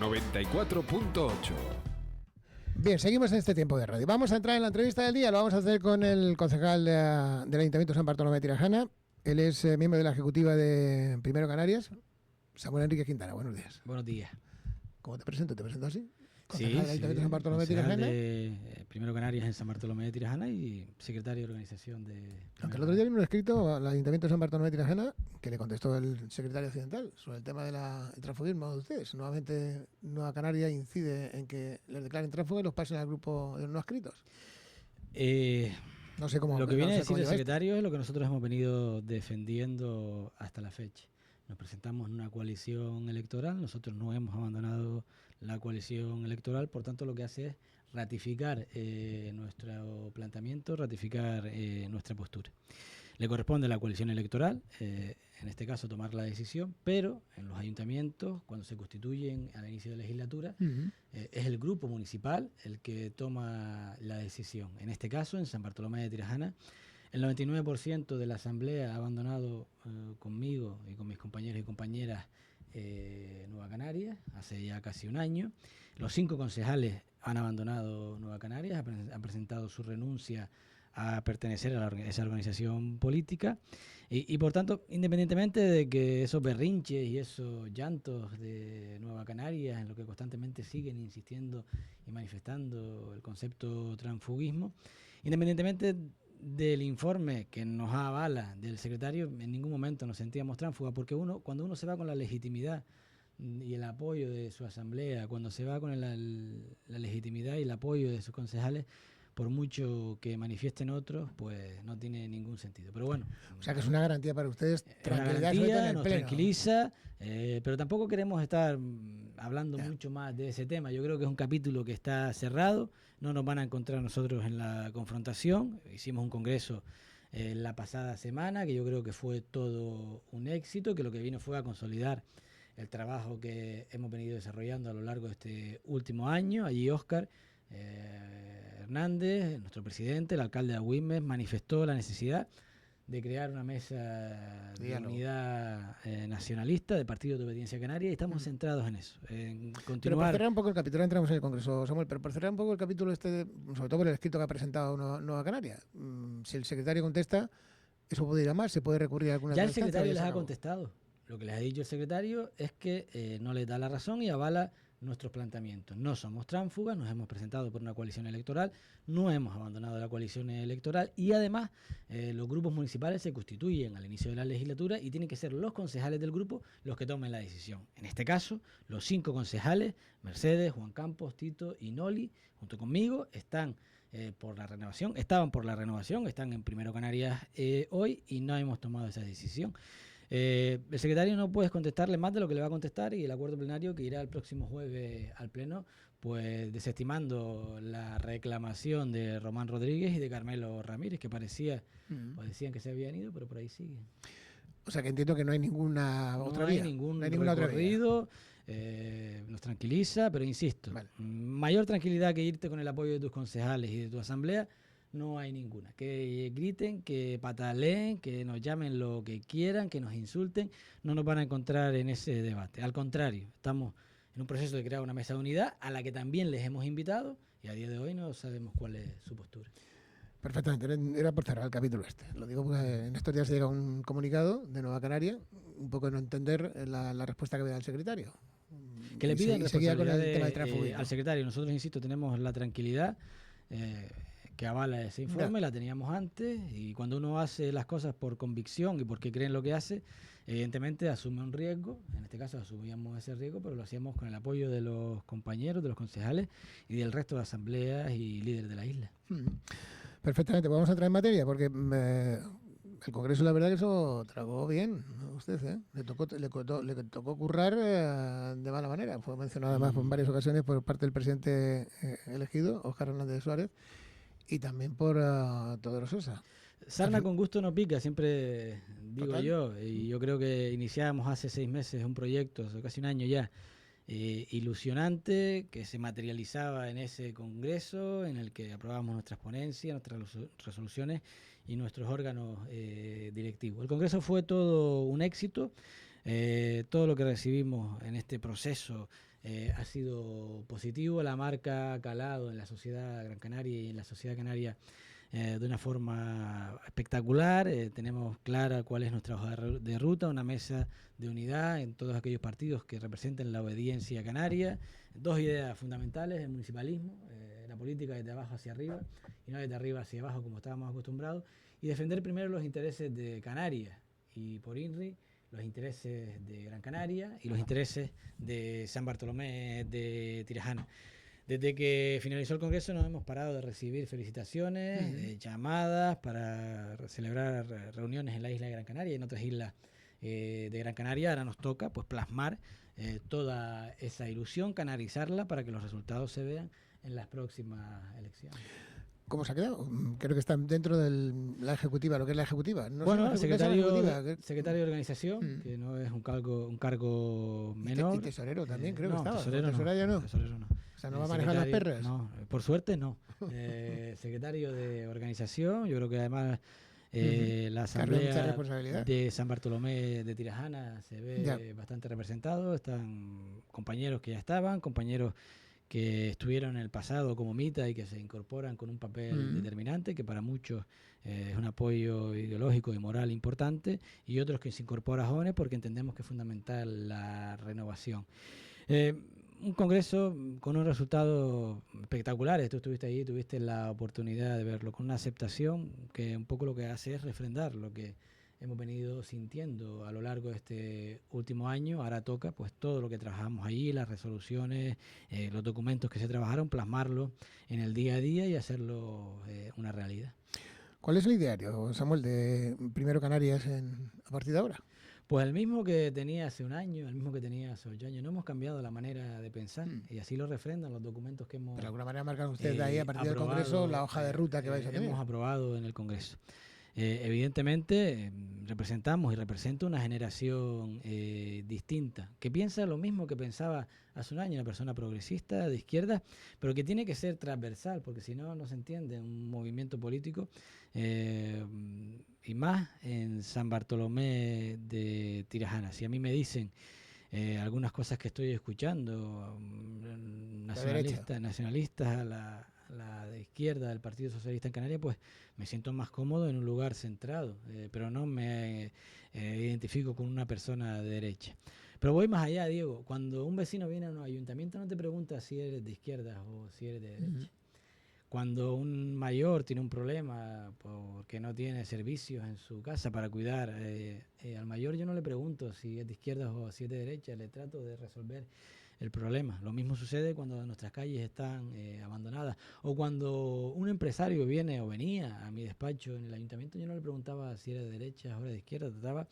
94.8. Bien, seguimos en este tiempo de radio. Vamos a entrar en la entrevista del día. Lo vamos a hacer con el concejal del Ayuntamiento de San Bartolomé de Tirajana. Él es miembro de la ejecutiva de Primero Canarias, Samuel Enrique Quintana. Buenos días. Buenos días. ¿Cómo te presento? ¿Te presento así? Concejal del Ayuntamiento de San Bartolomé de Tirajana. De Primero Canarias en San Bartolomé de Tirajana y secretario de organización de... Aunque el otro día vino un escrito al Ayuntamiento de San Bartolomé de Tirajana que le contestó el secretario occidental sobre el tema del transfugismo de ustedes. Nuevamente, Nueva Canaria incide en que les declaren tránsfugas y los pasen al grupo de no adscritos. No sé cómo. Lo que viene a decir el secretario es lo que nosotros hemos venido defendiendo hasta la fecha. Nos presentamos en una coalición electoral, nosotros no hemos abandonado la coalición electoral, por tanto lo que hace es ratificar nuestro planteamiento, ratificar nuestra postura. Le corresponde a la coalición electoral, en este caso tomar la decisión, pero en los ayuntamientos, cuando se constituyen al inicio de la legislatura, es el grupo municipal el que toma la decisión. En este caso, en San Bartolomé de Tirajana, el 99% de la asamblea ha abandonado conmigo y con mis compañeros y compañeras Nueva Canarias hace ya casi un año. Los 5 concejales han abandonado Nueva Canarias, han presentado su renuncia a pertenecer a esa organización política y por tanto, independientemente de que esos berrinches y esos llantos de Nueva Canarias en lo que constantemente siguen insistiendo y manifestando el concepto transfugismo, independientemente del informe que nos avala del secretario, en ningún momento nos sentíamos tránsfugas, porque cuando uno se va con la legitimidad y el apoyo de su asamblea, cuando se va con la legitimidad y el apoyo de sus concejales, por mucho que manifiesten otros, pues no tiene ningún sentido. Pero bueno. O sea que es una garantía para ustedes, tranquilidad, nos tranquiliza, pero tampoco queremos estar hablando mucho más de ese tema. Yo creo que es un capítulo que está cerrado, no nos van a encontrar nosotros en la confrontación. Hicimos un congreso la pasada semana, que yo creo que fue todo un éxito, que lo que vino fue a consolidar el trabajo que hemos venido desarrollando a lo largo de este último año. Allí Óscar Hernández, nuestro presidente, el alcalde de Agüimes, manifestó la necesidad de crear una mesa de unidad nacionalista de partidos de obediencia canaria y estamos centrados en eso, en continuar. Pero por cerrar un poco el capítulo, entramos en el Congreso, Samuel, pero por cerrar un poco el capítulo sobre todo por el escrito que ha presentado Nueva Canaria, si el secretario contesta, eso puede ir a más, se puede recurrir a alguna ya el secretario les ha contestado. Lo que les ha dicho el secretario es que no les da la razón y avala nuestros planteamientos. No somos tránsfugas, nos hemos presentado por una coalición electoral, no hemos abandonado la coalición electoral y además los grupos municipales se constituyen al inicio de la legislatura y tienen que ser los concejales del grupo los que tomen la decisión. En este caso, los 5 concejales, Mercedes, Juan Campos, Tito y Noli, junto conmigo, están por la renovación, estaban por la renovación, están en Primero Canarias hoy y no hemos tomado esa decisión. El secretario no puede contestarle más de lo que le va a contestar y el acuerdo plenario que irá el próximo jueves al pleno, pues desestimando la reclamación de Román Rodríguez y de Carmelo Ramírez, que parecía, o decían que se habían ido, pero por ahí siguen. O sea que entiendo que no hay ninguna otra vía. No hay ningún recorrido, nos tranquiliza, pero insisto, mayor tranquilidad que irte con el apoyo de tus concejales y de tu asamblea, no hay ninguna. Que griten, que pataleen, que nos llamen lo que quieran, que nos insulten, no nos van a encontrar en ese debate. Al contrario, estamos en un proceso de crear una mesa de unidad a la que también les hemos invitado y a día de hoy no sabemos cuál es su postura. Perfectamente, era por cerrar el capítulo este. Lo digo porque en estos días llega un comunicado de Nueva Canaria, un poco de no entender la respuesta que me da el secretario. Que le piden responsabilidad al secretario. Nosotros, insisto, tenemos la tranquilidad que avala ese informe, la teníamos antes, y cuando uno hace las cosas por convicción y porque cree en lo que hace, evidentemente asume un riesgo. En este caso asumíamos ese riesgo, pero lo hacíamos con el apoyo de los compañeros, de los concejales y del resto de asambleas y líderes de la isla. Perfectamente, vamos a entrar en materia, porque el Congreso, la verdad que eso tragó bien, ¿no? Usted, le tocó currar de mala manera. Fue mencionado además en varias ocasiones por parte del presidente elegido, Óscar Hernández Suárez, y también por Teodoro Sosa. Sarna con gusto no pica, siempre digo yo, y yo creo que iniciábamos hace 6 meses un proyecto, hace casi un año ya, ilusionante, que se materializaba en ese congreso, en el que aprobábamos nuestras ponencias, nuestras resoluciones y nuestros órganos directivos. El congreso fue todo un éxito. Todo lo que recibimos en este proceso ha sido positivo, la marca ha calado en la sociedad gran canaria y en la sociedad canaria de una forma espectacular. Tenemos clara cuál es nuestra hoja de ruta, una mesa de unidad en todos aquellos partidos que representen la obediencia canaria. Dos ideas fundamentales: el municipalismo, la política desde abajo hacia arriba y no desde arriba hacia abajo como estábamos acostumbrados, y defender primero los intereses de Canarias y por INRI los intereses de Gran Canaria y los intereses de San Bartolomé de Tirajana. Desde que finalizó el Congreso no hemos parado de recibir felicitaciones, llamadas para celebrar reuniones en la isla de Gran Canaria y en otras islas de Gran Canaria. Ahora nos toca pues plasmar toda esa ilusión, canalizarla para que los resultados se vean en las próximas elecciones. ¿Cómo se ha quedado? Creo que está dentro de la ejecutiva, lo que es la ejecutiva. No bueno, secretario de organización, que no es un cargo menor. Y tesorero también, creo que no, estaba. Tesorero no. Tesorero no. O sea, ¿no va a manejar las perras? No, por suerte no. Secretario de organización, yo creo que además la asamblea de San Bartolomé de Tirajana se ve bastante representado. Están compañeros que ya estaban, compañeros que estuvieron en el pasado como Mita y que se incorporan con un papel determinante, que para muchos es un apoyo ideológico y moral importante, y otros que se incorporan jóvenes porque entendemos que es fundamental la renovación. Un congreso con un resultado espectacular. Tú estuviste ahí, tuviste la oportunidad de verlo, con una aceptación que un poco lo que hace es refrendar lo que hemos venido sintiendo a lo largo de este último año. Ahora toca pues todo lo que trabajamos ahí, las resoluciones, los documentos que se trabajaron, plasmarlo en el día a día y hacerlo una realidad. ¿Cuál es el ideario, Samuel, de Primero Canarias a partir de ahora? Pues el mismo que tenía hace un año, el mismo que tenía hace 8 años. No hemos cambiado la manera de pensar y así lo refrendan los documentos que hemos... Pero de alguna manera marcan ustedes de ahí a partir del Congreso la hoja de ruta que vais a tener. Hemos aprobado en el Congreso. Evidentemente representamos y represento una generación distinta, que piensa lo mismo que pensaba hace un año, una persona progresista, de izquierda, pero que tiene que ser transversal, porque si no, no se entiende un movimiento político, y más en San Bartolomé de Tirajana. Si a mí me dicen algunas cosas que estoy escuchando, nacionalistas, la de izquierda del Partido Socialista en Canarias, pues me siento más cómodo en un lugar centrado, pero no me identifico con una persona de derecha. Pero voy más allá, Diego. Cuando un vecino viene a un ayuntamiento no te pregunta si eres de izquierda o si eres de derecha. Cuando un mayor tiene un problema porque no tiene servicios en su casa para cuidar al mayor, yo no le pregunto si es de izquierda o si es de derecha, le trato de resolver el problema. Lo mismo sucede cuando nuestras calles están abandonadas, o cuando un empresario viene o venía a mi despacho en el ayuntamiento, yo no le preguntaba si era de derecha o era de izquierda, trataba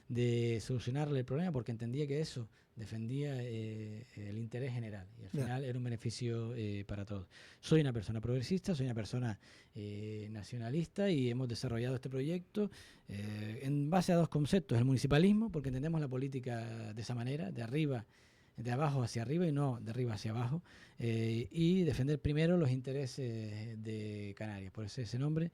de solucionarle el problema porque entendía que eso defendía el interés general y al final era un beneficio para todos. Soy una persona progresista, soy una persona nacionalista y hemos desarrollado este proyecto en base a dos conceptos: el municipalismo, porque entendemos la política de esa manera, de abajo hacia arriba y no de arriba hacia abajo, y defender primero los intereses de Canarias, por eso ese nombre,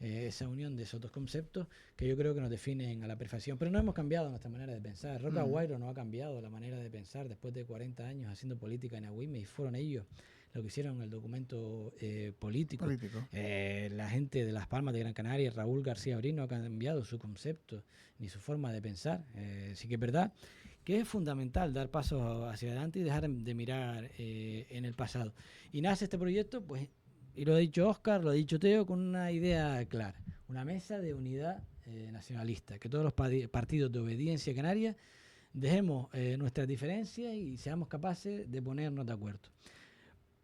esa unión de esos dos conceptos que yo creo que nos definen a la perfección. Pero no hemos cambiado nuestra manera de pensar. Roca Guairo no ha cambiado la manera de pensar después de 40 años haciendo política en Agüime, y fueron ellos lo que hicieron el documento político. La gente de Las Palmas de Gran Canaria, Raúl García Abril, no ha cambiado su concepto ni su forma de pensar. Sí que es verdad que es fundamental dar pasos hacia adelante y dejar de mirar en el pasado. Y nace este proyecto, pues, y lo ha dicho Óscar, lo ha dicho Teo, con una idea clara: una mesa de unidad nacionalista, que todos los partidos de obediencia canaria dejemos nuestras diferencias y seamos capaces de ponernos de acuerdo.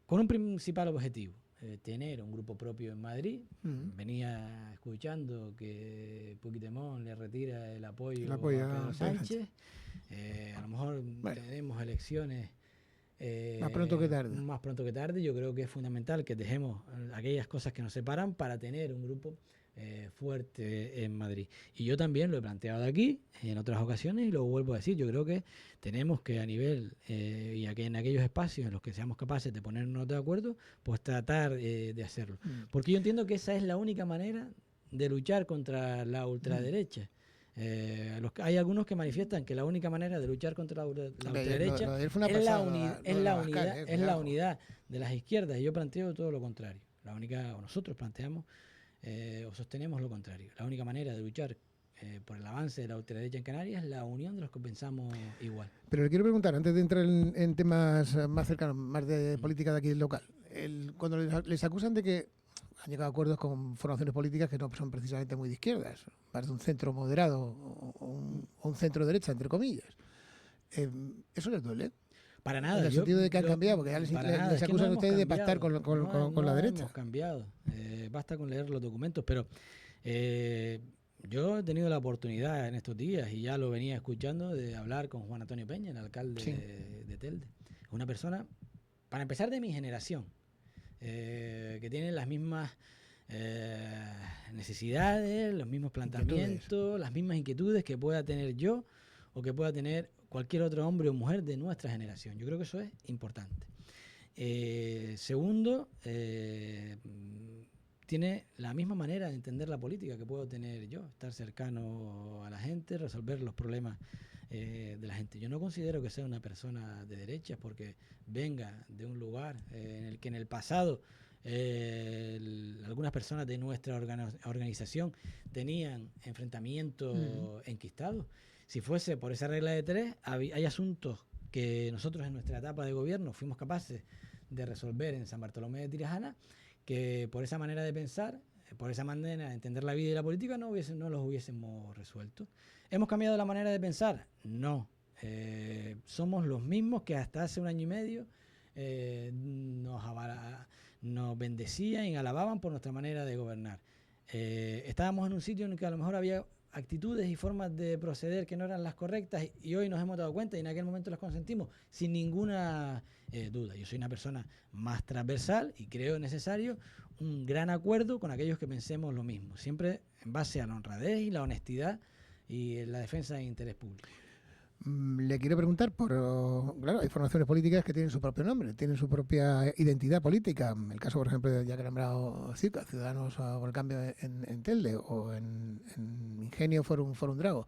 Con un principal objetivo: tener un grupo propio en Madrid. Venía escuchando que Puigdemont le retira el apoyo a Pedro Sánchez. A lo mejor tenemos elecciones más pronto que tarde. Más pronto que tarde. Yo creo que es fundamental que dejemos aquellas cosas que nos separan para tener un grupo fuerte en Madrid. Y yo también lo he planteado aquí en otras ocasiones y lo vuelvo a decir: yo creo que tenemos que, a nivel y en aquellos espacios en los que seamos capaces de ponernos de acuerdo, pues tratar de hacerlo. Porque yo entiendo que esa es la única manera de luchar contra la ultraderecha. Hay algunos que manifiestan que la única manera de luchar contra la ultraderecha es la unidad de las izquierdas, y yo planteo todo lo contrario. Nosotros planteamos o sostenemos lo contrario. La única manera de luchar por el avance de la ultraderecha en Canarias es la unión de los que pensamos igual. Pero le quiero preguntar, antes de entrar en temas más cercanos, más de política de aquí local, cuando les acusan de que han llegado a acuerdos con formaciones políticas que no son precisamente muy de izquierdas, más de un centro moderado o un centro derecha, entre comillas, ¿eso les duele? Para nada. En el sentido de que han cambiado, porque ya les acusan a ustedes de pactar con la derecha. Hemos cambiado. Basta con leer los documentos, pero yo he tenido la oportunidad en estos días, y ya lo venía escuchando, de hablar con Juan Antonio Peña, el alcalde de Telde. Una persona, para empezar, de mi generación, que tiene las mismas necesidades, los mismos planteamientos, las mismas inquietudes que pueda tener yo o que pueda tener cualquier otro hombre o mujer de nuestra generación. Yo creo que eso es importante. Segundo, tiene la misma manera de entender la política que puedo tener yo, estar cercano a la gente, resolver los problemas de la gente. Yo no considero que sea una persona de derechas porque venga de un lugar en el que en el pasado algunas personas de nuestra organización tenían enfrentamientos enquistados. Si fuese por esa regla de tres, hay asuntos que nosotros en nuestra etapa de gobierno fuimos capaces de resolver en San Bartolomé de Tirajana, que por esa manera de pensar, por esa manera de entender la vida y la política, no los hubiésemos resuelto. ¿Hemos cambiado la manera de pensar? No. Somos los mismos que hasta hace un año y medio nos bendecían y alababan por nuestra manera de gobernar. Estábamos en un sitio en el que a lo mejor había actitudes y formas de proceder que no eran las correctas, y hoy nos hemos dado cuenta y en aquel momento las consentimos sin ninguna duda. Yo soy una persona más transversal y creo necesario un gran acuerdo con aquellos que pensemos lo mismo, siempre en base a la honradez y la honestidad y la defensa del interés público. Le quiero preguntar claro, hay formaciones políticas que tienen su propio nombre, tienen su propia identidad política. El caso, por ejemplo, ya que he nombrado CICA, Ciudadanos por el Cambio en Telde, o en Ingenio Forum Drago.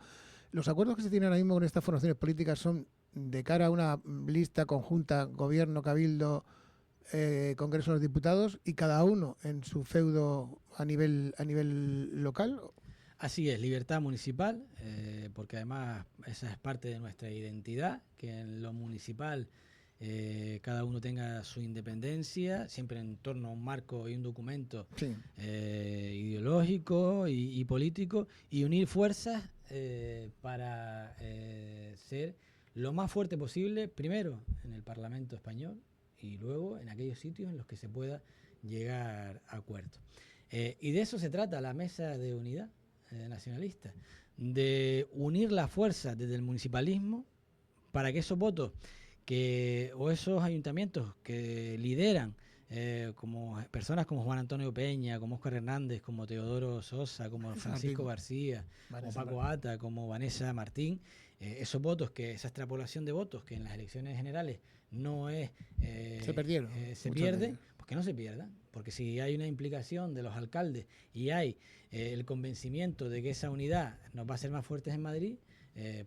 Los acuerdos que se tienen ahora mismo con estas formaciones políticas son de cara a una lista conjunta, gobierno, cabildo, Congreso de los Diputados, y cada uno en su feudo a nivel local. Así es, libertad municipal, porque además esa es parte de nuestra identidad, que en lo municipal cada uno tenga su independencia, siempre en torno a un marco y un documento ideológico y político, y unir fuerzas para ser lo más fuerte posible, primero en el Parlamento español y luego en aquellos sitios en los que se pueda llegar a acuerdos. Y de eso se trata la mesa de unidad nacionalista, de unir las fuerzas desde el municipalismo para que esos votos o esos ayuntamientos que lideran como personas como Juan Antonio Peña, como Óscar Hernández, como Teodoro Sosa, como Francisco García, como Paco Ata, como Vanessa Martín, esos votos, esa extrapolación de votos que en las elecciones generales no es se perdieron, se pierden, pues que no se pierdan, porque si hay una implicación de los alcaldes y hay el convencimiento de que esa unidad nos va a hacer más fuertes en Madrid,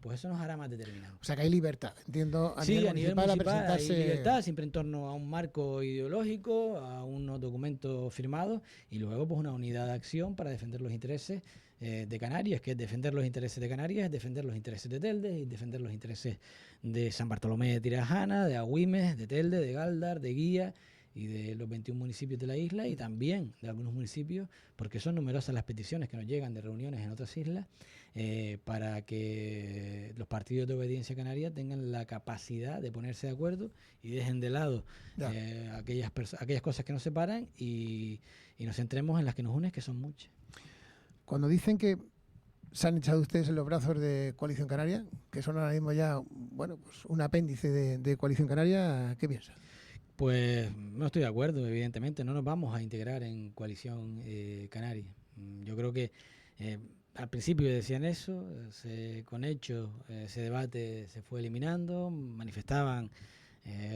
pues eso nos hará más determinados. O sea que hay libertad, entiendo. A nivel municipal hay libertad, siempre en torno a un marco ideológico, a unos documentos firmados, y luego pues una unidad de acción para defender los intereses de Canarias, que es defender los intereses de Canarias, es defender los intereses de Telde, y defender los intereses de San Bartolomé de Tirajana, de Agüimes, de Telde, de Gáldar, de Guía y de los 21 municipios de la isla, y también de algunos municipios, porque son numerosas las peticiones que nos llegan de reuniones en otras islas, para que los partidos de obediencia canaria tengan la capacidad de ponerse de acuerdo y dejen de lado aquellas cosas que nos separan y nos centremos en las que nos unen, que son muchas. Cuando dicen que se han echado ustedes en los brazos de Coalición Canaria, que son ahora mismo ya pues un apéndice de Coalición Canaria, ¿qué piensan? Pues no estoy de acuerdo, evidentemente. No nos vamos a integrar en Coalición Canaria. Yo creo que al principio decían eso, con hechos ese debate se fue eliminando, manifestaban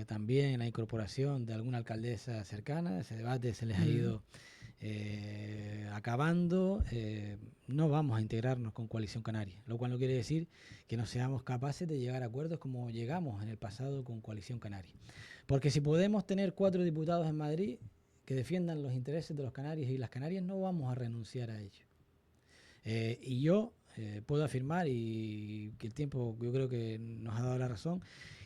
también la incorporación de alguna alcaldesa cercana, ese debate se les ha ido acabando. no vamos a integrarnos con Coalición Canaria, lo cual no quiere decir que no seamos capaces de llegar a acuerdos como llegamos en el pasado con Coalición Canaria. Porque si podemos tener 4 diputados en Madrid que defiendan los intereses de los canarios y las Canarias, no vamos a renunciar a ello. Y yo puedo afirmar, y que el tiempo yo creo que nos ha dado la razón,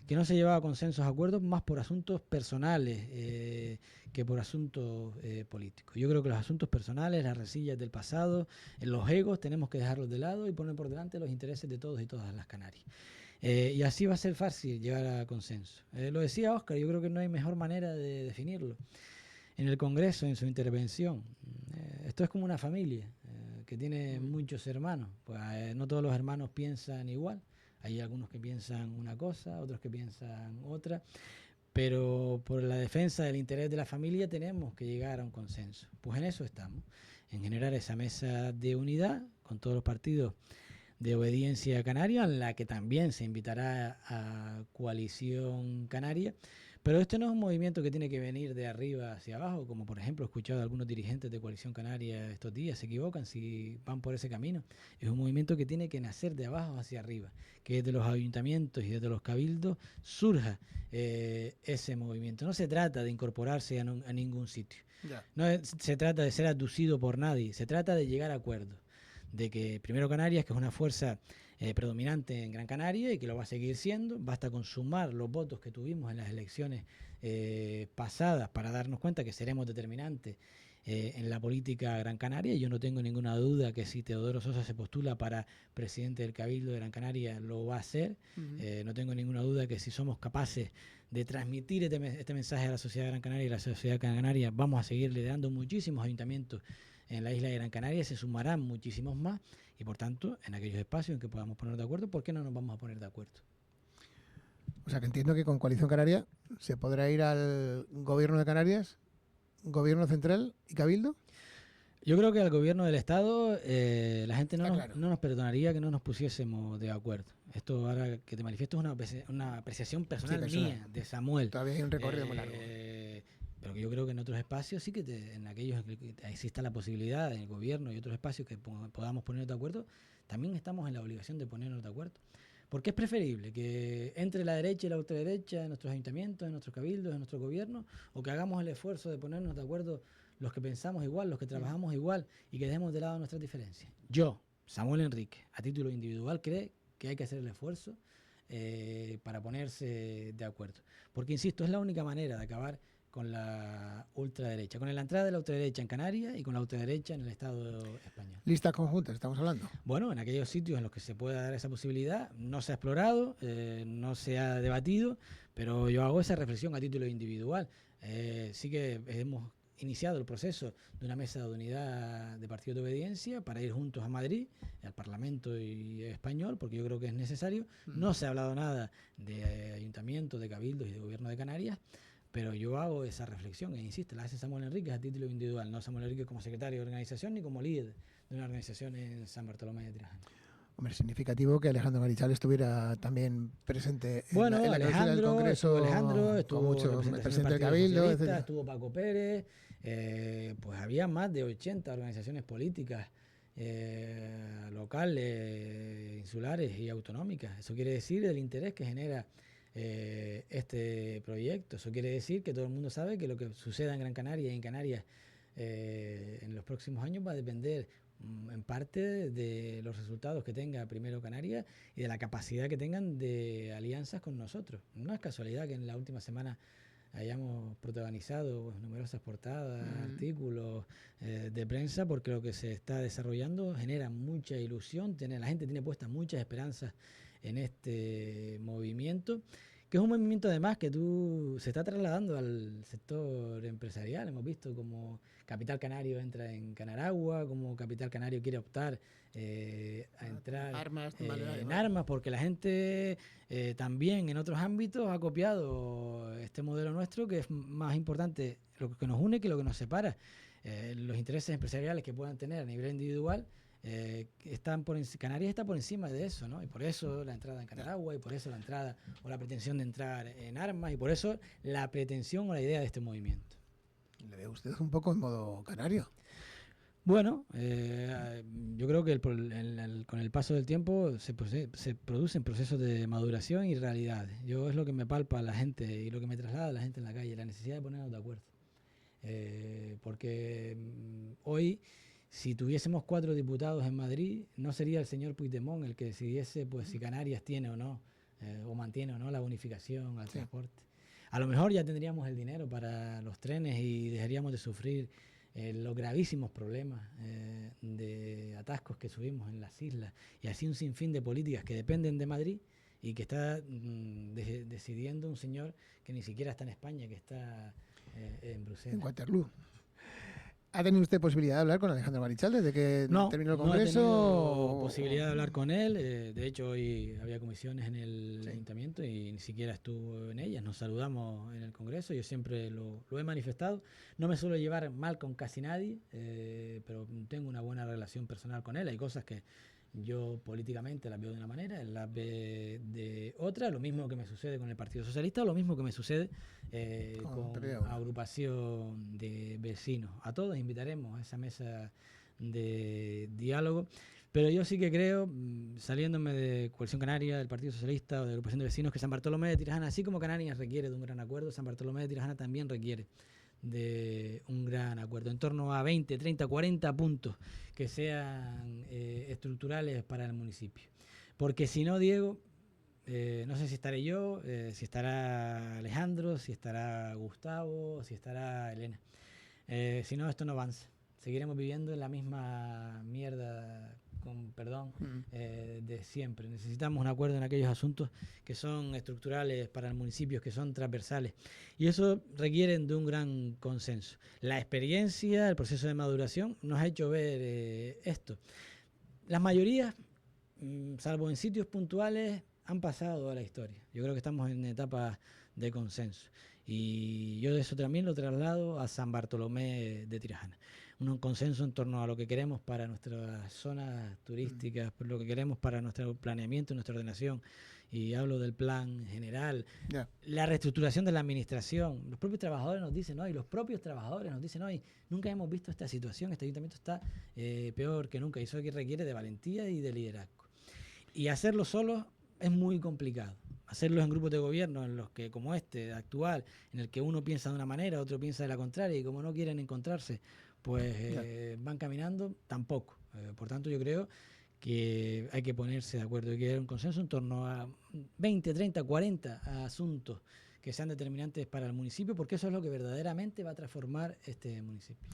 que no se llevaba a consensos, acuerdos, más por asuntos personales que por asuntos políticos. Yo creo que los asuntos personales, las resillas del pasado, los egos, tenemos que dejarlos de lado y poner por delante los intereses de todos y todas las Canarias. Y así va a ser fácil llegar a consenso. Lo decía Óscar, yo creo que no hay mejor manera de definirlo. En el Congreso, en su intervención, esto es como una familia que tiene muchos hermanos. Pues no todos los hermanos piensan igual. Hay algunos que piensan una cosa, otros que piensan otra, pero por la defensa del interés de la familia tenemos que llegar a un consenso. Pues en eso estamos, en generar esa mesa de unidad con todos los partidos de obediencia canaria, en la que también se invitará a Coalición Canaria. Pero este no es un movimiento que tiene que venir de arriba hacia abajo, como por ejemplo he escuchado a algunos dirigentes de Coalición Canaria estos días, se equivocan si van por ese camino. Es un movimiento que tiene que nacer de abajo hacia arriba, que desde los ayuntamientos y desde los cabildos surja ese movimiento. No se trata de incorporarse a ningún sitio, se trata de ser abducido por nadie, se trata de llegar a acuerdos, de que primero Canarias, que es una fuerza predominante en Gran Canaria y que lo va a seguir siendo, basta con sumar los votos que tuvimos en las elecciones pasadas para darnos cuenta que seremos determinantes en la política Gran Canaria. Yo no tengo ninguna duda que si Teodoro Sosa se postula para presidente del Cabildo de Gran Canaria lo va a hacer. No tengo ninguna duda que si somos capaces de transmitir este mensaje a la sociedad de Gran Canaria y la sociedad Gran Canaria, vamos a seguir liderando muchísimos ayuntamientos en la isla de Gran Canaria, se sumarán muchísimos más y por tanto en aquellos espacios en que podamos poner de acuerdo, ¿por qué no nos vamos a poner de acuerdo? O sea que entiendo que con Coalición Canaria se podrá ir al gobierno de Canarias, gobierno central y cabildo. Yo creo que al gobierno del Estado la gente no nos perdonaría que no nos pusiésemos de acuerdo. Esto ahora que te manifiesto es una apreciación personal, mía, de Samuel. Todavía hay un recorrido muy largo. Pero que yo creo que en otros espacios sí que en aquellos que exista la posibilidad, en el gobierno y otros espacios que podamos ponernos de acuerdo, también estamos en la obligación de ponernos de acuerdo. Porque es preferible que entre la derecha y la ultraderecha en nuestros ayuntamientos, en nuestros cabildos, en nuestro gobierno, o que hagamos el esfuerzo de ponernos de acuerdo los que pensamos igual, los que trabajamos igual y que dejemos de lado nuestras diferencias. Yo, Samuel Enrique, a título individual, creo que hay que hacer el esfuerzo para ponerse de acuerdo. Porque, insisto, es la única manera de acabar con la ultraderecha, con la entrada de la ultraderecha en Canarias y con la ultraderecha en el Estado español. ¿Listas conjuntas estamos hablando? Bueno, en aquellos sitios en los que se pueda dar esa posibilidad, no se ha explorado, no se ha debatido, pero yo hago esa reflexión a título individual. Sí que hemos iniciado el proceso de una mesa de unidad de partidos de obediencia para ir juntos a Madrid, al Parlamento y español, porque yo creo que es necesario. No se ha hablado nada de ayuntamientos, de cabildos y de gobierno de Canarias, pero yo hago esa reflexión, e insisto, la hace Samuel Enríquez a título individual, no Samuel Enríquez como secretario de organización ni como líder de una organización en San Bartolomé de Tirajana. Hombre, significativo que Alejandro Marichal estuviera también presente en la clausura del Congreso. Alejandro estuvo el presidente del Cabildo, etcétera. Estuvo Paco Pérez, pues había más de 80 organizaciones políticas locales, insulares y autonómicas. Eso quiere decir el interés que genera este proyecto. Eso quiere decir que todo el mundo sabe que lo que suceda en Gran Canaria y en Canarias en los próximos años va a depender en parte de los resultados que tenga primero Canarias y de la capacidad que tengan de alianzas con nosotros. No es casualidad que en la última semana hayamos protagonizado numerosas portadas, artículos de prensa, porque lo que se está desarrollando genera mucha ilusión, la gente tiene puestas muchas esperanzas en este movimiento, que es un movimiento además que se está trasladando al sector empresarial. Hemos visto como Capital Canario entra en Canaragua, como Capital Canario quiere optar a entrar en armas, porque la gente también en otros ámbitos ha copiado este modelo nuestro, que es más importante lo que nos une que lo que nos separa. Los intereses empresariales que puedan tener a nivel individual Canarias está por encima de eso, ¿no? Y por eso la entrada en Canaragua, y por eso la entrada o la pretensión de entrar en armas, y por eso la pretensión o la idea de este movimiento. ¿Le ve usted un poco en modo canario? Bueno, yo creo que con el paso del tiempo se producen procesos de maduración y realidades. Yo es lo que me palpa a la gente y lo que me traslada a la gente en la calle, la necesidad de ponernos de acuerdo. Porque hoy, si tuviésemos 4 diputados en Madrid, no sería el señor Puigdemont el que decidiese pues, si Canarias tiene o no, o mantiene o no la bonificación al transporte. A lo mejor ya tendríamos el dinero para los trenes y dejaríamos de sufrir los gravísimos problemas de atascos que subimos en las islas y así un sinfín de políticas que dependen de Madrid y que está decidiendo un señor que ni siquiera está en España, que está en Bruselas. En Waterloo. ¿Ha tenido usted posibilidad de hablar con Alejandro Marichal desde que terminó el Congreso? No he tenido posibilidad de hablar con él. De hecho, hoy había comisiones en el ayuntamiento y ni siquiera estuvo en ellas. Nos saludamos en el Congreso. Yo siempre lo he manifestado. No me suelo llevar mal con casi nadie, pero tengo una buena relación personal con él. Hay cosas que yo políticamente las veo de una manera, él las ve de otra, lo mismo que me sucede con el Partido Socialista, o lo mismo que me sucede con agrupación de vecinos. A todos invitaremos a esa mesa de diálogo, pero yo sí que creo, saliéndome de Coalición Canaria, del Partido Socialista o de agrupación de vecinos, que San Bartolomé de Tirajana, así como Canarias requiere de un gran acuerdo, San Bartolomé de Tirajana también requiere de un gran acuerdo, en torno a 20, 30, 40 puntos que sean estructurales para el municipio. Porque si no, Diego, no sé si estaré yo, si estará Alejandro, si estará Gustavo, si estará Elena. Si no, esto no avanza. Seguiremos viviendo en la misma mierda, con perdón, de siempre. Necesitamos un acuerdo en aquellos asuntos que son estructurales para el municipio, que son transversales. Y eso requieren de un gran consenso. La experiencia, el proceso de maduración, nos ha hecho ver esto. Las mayorías, salvo en sitios puntuales, han pasado a la historia. Yo creo que estamos en etapas de consenso. Y yo de eso también lo traslado a San Bartolomé de Tirajana. Un consenso en torno a lo que queremos para nuestras zonas turísticas, lo que queremos para nuestro planeamiento, nuestra ordenación. Y hablo del plan general, la reestructuración de la administración. Los propios trabajadores nos dicen hoy, nunca hemos visto esta situación, este ayuntamiento está peor que nunca. Y eso requiere de valentía y de liderazgo. Y hacerlo solo es muy complicado. Hacerlo en grupos de gobierno en los que, como este actual, en el que uno piensa de una manera, otro piensa de la contraria, y como no quieren encontrarse, pues van caminando, tampoco. Por tanto, yo creo que hay que ponerse de acuerdo, hay que haber un consenso en torno a 20, 30, 40 asuntos que sean determinantes para el municipio, porque eso es lo que verdaderamente va a transformar este municipio.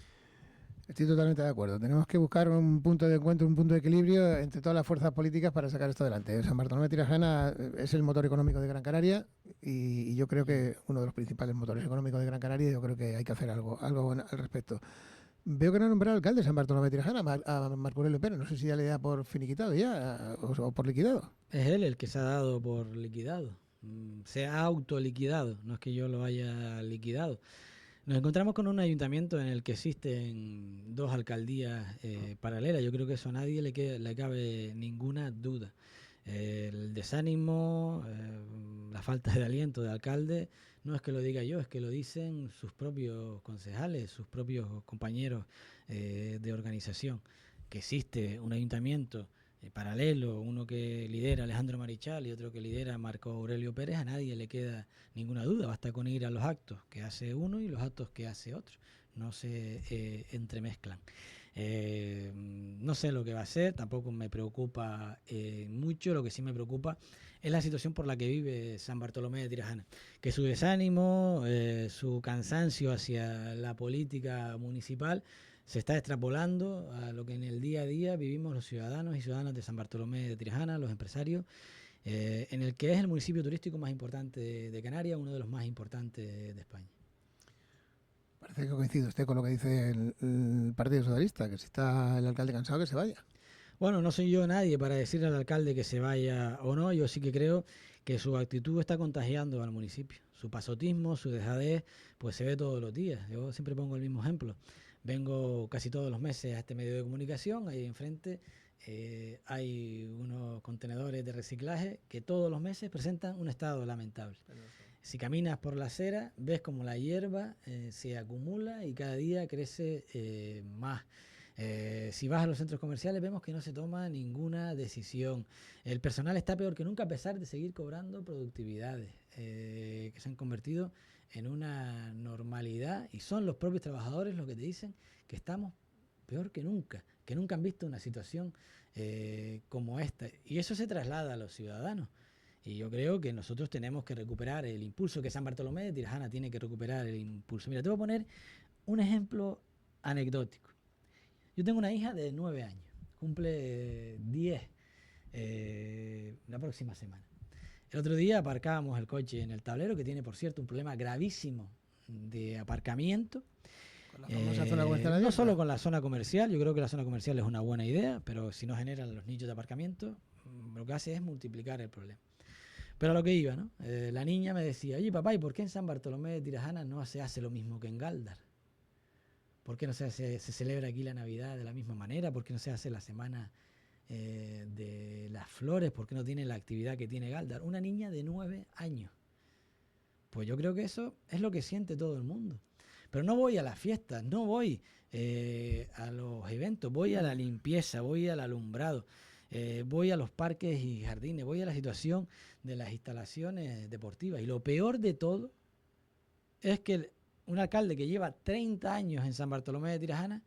Estoy totalmente de acuerdo. Tenemos que buscar un punto de encuentro, un punto de equilibrio entre todas las fuerzas políticas para sacar esto adelante. San Bartolomé de Tirajana es el motor económico de Gran Canaria y yo creo que uno de los principales motores económicos de Gran Canaria. Yo creo que hay que hacer algo al respecto. Veo que no ha nombrado alcalde de San Bartolomé de Tirajana, a Marco Aurelio Pérez. No sé si ya le da por finiquitado ya o por liquidado. Es él el que se ha dado por liquidado. Se ha autoliquidado, no es que yo lo haya liquidado. Nos encontramos con un ayuntamiento en el que existen 2 alcaldías paralelas. Yo creo que eso a nadie le cabe ninguna duda. El desánimo, la falta de aliento de alcalde, no es que lo diga yo, es que lo dicen sus propios concejales, sus propios compañeros de organización. Que existe un ayuntamiento paralelo, uno que lidera Alejandro Marichal y otro que lidera Marco Aurelio Pérez, a nadie le queda ninguna duda. Basta con ir a los actos que hace uno y los actos que hace otro. No se entremezclan. No sé lo que va a ser, tampoco me preocupa mucho. Lo que sí me preocupa es la situación por la que vive San Bartolomé de Tirajana, que su desánimo, su cansancio hacia la política municipal se está extrapolando a lo que en el día a día vivimos los ciudadanos y ciudadanas de San Bartolomé de Tirajana, los empresarios, en el que es el municipio turístico más importante de Canarias, uno de los más importantes de España. Parece que coincide usted con lo que dice el Partido Socialista, que si está el alcalde cansado, que se vaya. Bueno, no soy yo nadie para decirle al alcalde que se vaya o no. Yo sí que creo que su actitud está contagiando al municipio. Su pasotismo, su dejadez, pues se ve todos los días. Yo siempre pongo el mismo ejemplo. Vengo casi todos los meses a este medio de comunicación, ahí enfrente hay unos contenedores de reciclaje que todos los meses presentan un estado lamentable. Si caminas por la acera, ves como la hierba se acumula y cada día crece más. Si vas a los centros comerciales vemos que no se toma ninguna decisión. El personal está peor que nunca a pesar de seguir cobrando productividades que se han convertido en una normalidad, y son los propios trabajadores los que te dicen que estamos peor que nunca han visto una situación como esta. Y eso se traslada a los ciudadanos. Y yo creo que nosotros tenemos que recuperar el impulso, que San Bartolomé de Tirajana tiene que recuperar el impulso. Mira, te voy a poner un ejemplo anecdótico. Yo tengo una hija de 9 años, cumple 10 la próxima semana. El otro día aparcábamos el coche en el tablero, que tiene, por cierto, un problema gravísimo de aparcamiento. Con la famosa zona comercial no solo con la zona comercial, yo creo que la zona comercial es una buena idea, pero si no generan los nichos de aparcamiento, lo que hace es multiplicar el problema. Pero a lo que iba, ¿no? La niña me decía, oye papá, ¿y por qué en San Bartolomé de Tirajana no se hace lo mismo que en Gáldar? ¿Por qué no se celebra aquí la Navidad de la misma manera? ¿Por qué no se hace la semana de las flores? ¿Por qué no tiene la actividad que tiene Gáldar? Una niña de 9 años. Pues yo creo que eso es lo que siente todo el mundo. Pero no voy a las fiestas, no voy a los eventos, voy a la limpieza, voy al alumbrado, voy a los parques y jardines, voy a la situación de las instalaciones deportivas. Y lo peor de todo es que un alcalde que lleva 30 años en San Bartolomé de Tirajana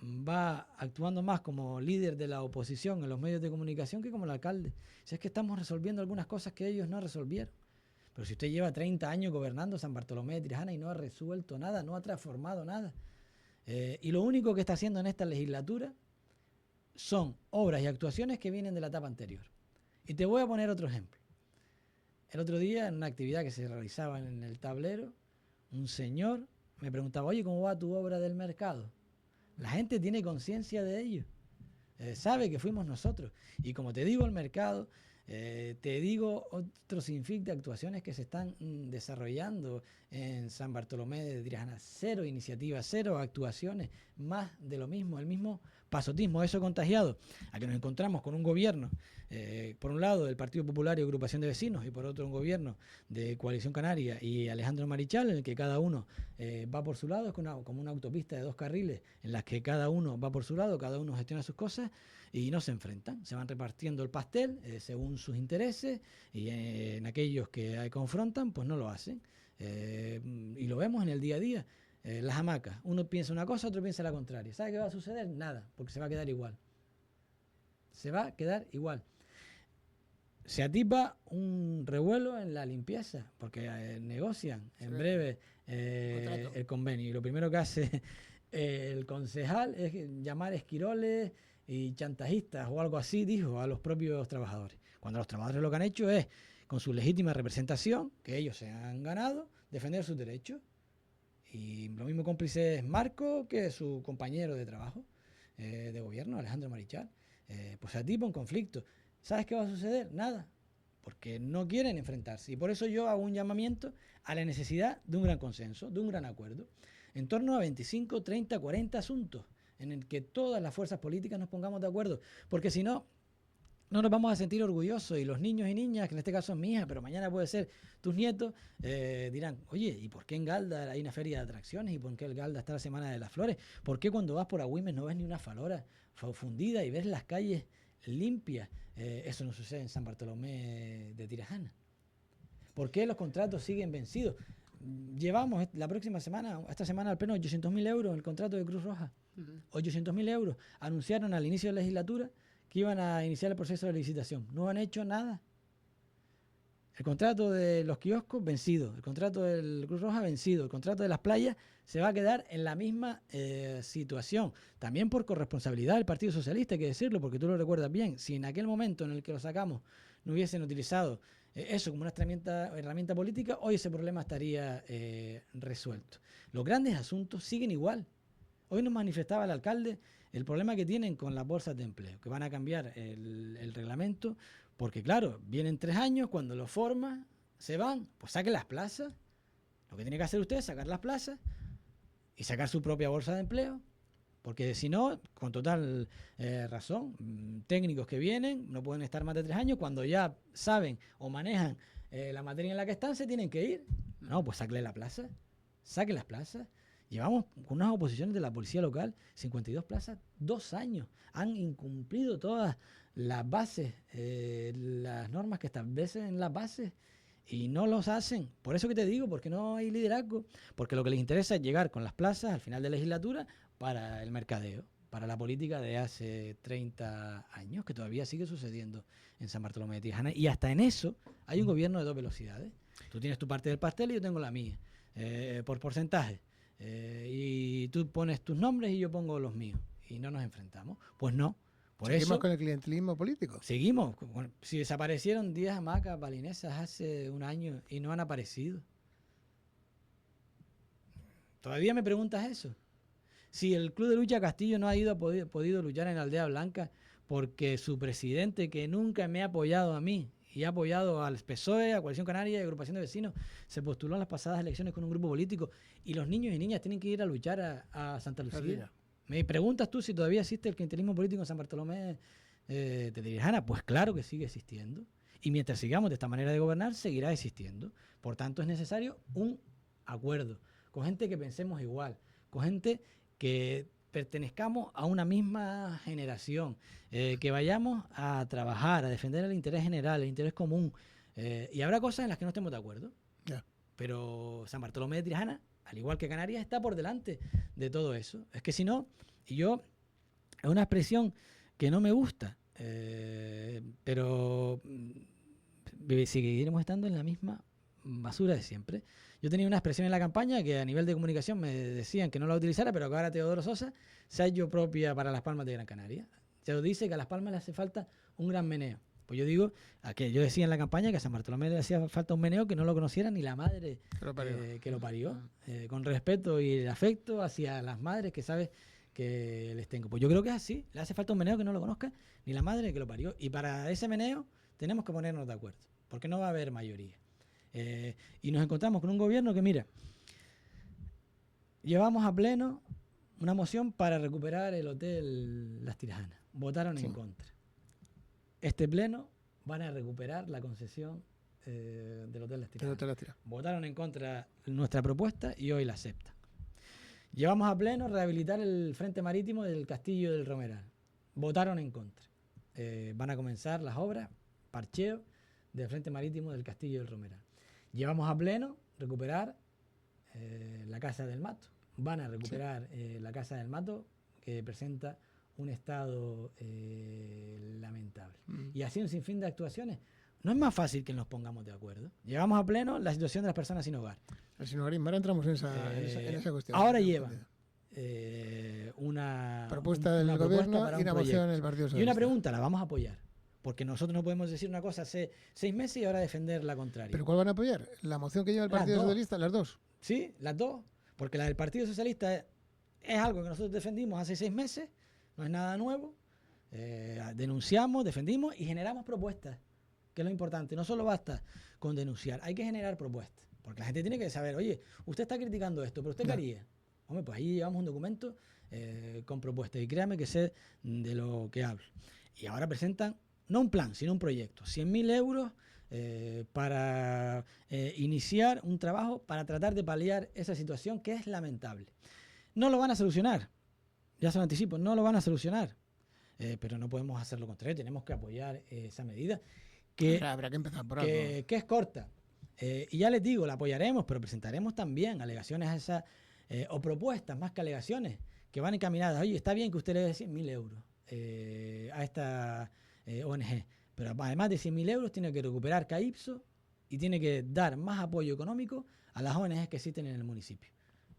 va actuando más como líder de la oposición en los medios de comunicación que como el alcalde. Si es que estamos resolviendo algunas cosas que ellos no resolvieron. Pero si usted lleva 30 años gobernando San Bartolomé de Tirajana y no ha resuelto nada, no ha transformado nada, y lo único que está haciendo en esta legislatura son obras y actuaciones que vienen de la etapa anterior. Y te voy a poner otro ejemplo. El otro día, en una actividad que se realizaba en el tablero, un señor me preguntaba, oye, ¿cómo va tu obra del mercado? La gente tiene conciencia de ello, sabe que fuimos nosotros. Y como te digo el mercado, te digo otro sinfín de actuaciones que se están desarrollando en San Bartolomé de Tirajana. 0 iniciativas, 0 actuaciones, más de lo mismo, el mismo pasotismo. Eso contagiado a que nos encontramos con un gobierno, por un lado del Partido Popular y Agrupación de Vecinos, y por otro un gobierno de Coalición Canaria y Alejandro Marichal, en el que cada uno va por su lado. Es como una autopista de 2 carriles en las que cada uno va por su lado, cada uno gestiona sus cosas y no se enfrentan, se van repartiendo el pastel según sus intereses, y en aquellos que confrontan pues no lo hacen, y lo vemos en el día a día. Las hamacas, uno piensa una cosa, otro piensa la contraria. ¿Sabe qué va a suceder? Nada, porque se va a quedar igual. Se va a quedar igual. Se atipa un revuelo en la limpieza, porque negocian en breve el convenio. Y lo primero que hace el concejal es llamar esquiroles y chantajistas o algo así, dijo a los propios trabajadores. Cuando los trabajadores lo que han hecho es, con su legítima representación, que ellos se han ganado, defender sus derechos. Y lo mismo cómplice es Marco que su compañero de trabajo de gobierno, Alejandro Marichal. Pues se atipa un conflicto. ¿Sabes qué va a suceder? Nada, porque no quieren enfrentarse. Y por eso yo hago un llamamiento a la necesidad de un gran consenso, de un gran acuerdo, en torno a 25, 30, 40 asuntos en el que todas las fuerzas políticas nos pongamos de acuerdo. Porque si no, no nos vamos a sentir orgullosos, y los niños y niñas, que en este caso es mi hija, pero mañana puede ser tus nietos, dirán, oye, ¿y por qué en Gáldar hay una feria de atracciones? ¿Y por qué en Gáldar está la Semana de las Flores? ¿Por qué cuando vas por Agüimes no ves ni una falora fundida y ves las calles limpias? Eso no sucede en San Bartolomé de Tirajana. ¿Por qué los contratos siguen vencidos? Llevamos esta semana al pleno 800.000 euros el contrato de Cruz Roja. 800.000 euros. Anunciaron al inicio de la legislatura que iban a iniciar el proceso de licitación. No han hecho nada. El contrato de los kioscos vencido, el contrato del Cruz Roja vencido, el contrato de las playas se va a quedar en la misma situación. También por corresponsabilidad del Partido Socialista, hay que decirlo, porque tú lo recuerdas bien. Si en aquel momento en el que lo sacamos no hubiesen utilizado eso como una herramienta política, hoy ese problema estaría resuelto. Los grandes asuntos siguen igual. Hoy nos manifestaba el alcalde el problema que tienen con las bolsas de empleo, que van a cambiar el reglamento. Porque claro, vienen 3 años, cuando lo forman, se van, pues saquen las plazas. Lo que tiene que hacer usted es sacar las plazas y sacar su propia bolsa de empleo. Porque si no, con total razón, técnicos que vienen no pueden estar más de 3 años, cuando ya saben o manejan la materia en la que están, se tienen que ir. No, pues saquen la plaza, saquen las plazas. Llevamos con unas oposiciones de la policía local, 52 plazas, 2 años. Han incumplido todas las bases, las normas que establecen las bases y no los hacen. Por eso que te digo, porque no hay liderazgo, porque lo que les interesa es llegar con las plazas al final de la legislatura para el mercadeo, para la política de hace 30 años, que todavía sigue sucediendo en San Bartolomé de Tirajana. Y hasta en eso hay un gobierno de 2 velocidades. Tú tienes tu parte del pastel y yo tengo la mía, por porcentaje. Y tú pones tus nombres y yo pongo los míos. Y no nos enfrentamos. Pues no. Por Seguimos eso con el clientelismo político. seguimos. Bueno, si desaparecieron 10 hamacas balinesas hace un año y no han aparecido. ¿Todavía me preguntas eso? Si el Club de Lucha Castillo no ha podido luchar en la Aldea Blanca porque su presidente, que nunca me ha apoyado a mí y ha apoyado al PSOE, a Coalición Canaria y a Agrupación de Vecinos, se postuló en las pasadas elecciones con un grupo político y los niños y niñas tienen que ir a luchar a Santa Lucía. ¿Me preguntas tú si todavía existe el clientelismo político en San Bartolomé de Tirajana? Pues claro que sigue existiendo. Y mientras sigamos de esta manera de gobernar, seguirá existiendo. Por tanto, es necesario un acuerdo con gente que pensemos igual, con gente que pertenezcamos a una misma generación, que vayamos a trabajar, a defender el interés general, el interés común. Y habrá cosas en las que no estemos de acuerdo. Ya. Pero San Bartolomé de Tirajana, al igual que Canarias, está por delante de todo eso. Es que si no, y yo, es una expresión que no me gusta, pero seguiremos estando en la misma basura de siempre. Yo tenía una expresión en la campaña que a nivel de comunicación me decían que no la utilizara, pero que ahora Teodoro Sosa se ha hecho propia para Las Palmas de Gran Canaria. Se dice que a Las Palmas le hace falta un gran meneo. Pues yo digo, yo decía en la campaña que a San Bartolomé le hacía falta un meneo que no lo conociera ni la madre que lo parió, con respeto y el afecto hacia las madres que sabes que les tengo. Pues yo creo que es así, le hace falta un meneo que no lo conozca ni la madre que lo parió. Y para ese meneo tenemos que ponernos de acuerdo, porque no va a haber mayoría. Y nos encontramos con un gobierno que, mira, llevamos a pleno una moción para recuperar el hotel Las Tirajanas. Votaron en contra. Este pleno van a recuperar la concesión del hotel Las Tirajanas. Votaron en contra nuestra propuesta y hoy la aceptan. Llevamos a pleno rehabilitar el frente marítimo del Castillo del Romeral. Votaron en contra. Van a comenzar las obras, parcheo, del frente marítimo del Castillo del Romeral. Llevamos a pleno recuperar la Casa del Mato. Van a recuperar la Casa del Mato, que presenta un estado lamentable. Y así un sinfín de actuaciones. No es más fácil que nos pongamos de acuerdo. Llevamos a pleno la situación de las personas sin hogar. El sin hogarismo, ahora entramos en esa cuestión. Ahora llevan una propuesta del gobierno y una moción en el Partido Socialista. Y una pregunta, la vamos a apoyar. Porque nosotros no podemos decir una cosa hace 6 meses y ahora defender la contraria. ¿Pero cuál van a apoyar? ¿La moción que lleva el Partido Socialista? ¿Las dos? Sí, las dos. Porque la del Partido Socialista es algo que nosotros defendimos hace 6 meses, no es nada nuevo. Denunciamos, defendimos y generamos propuestas, que es lo importante. No solo basta con denunciar, hay que generar propuestas. Porque la gente tiene que saber, oye, usted está criticando esto, pero ¿usted qué haría? Hombre, pues ahí llevamos un documento con propuestas. Y créame que sé de lo que hablo. Y ahora presentan no un plan, sino un proyecto. 100.000 euros para iniciar un trabajo para tratar de paliar esa situación que es lamentable. No lo van a solucionar, ya se lo anticipo, no lo van a solucionar, pero no podemos hacer lo contrario, tenemos que apoyar esa medida que, habrá que empezar por algo. Que es corta. Y ya les digo, la apoyaremos, pero presentaremos también alegaciones a esa, o propuestas más que alegaciones que van encaminadas. Oye, está bien que usted le dé 100.000 euros a esta ONG, pero además de 100.000 euros tiene que recuperar CAIPSO y tiene que dar más apoyo económico a las ONGs que existen en el municipio.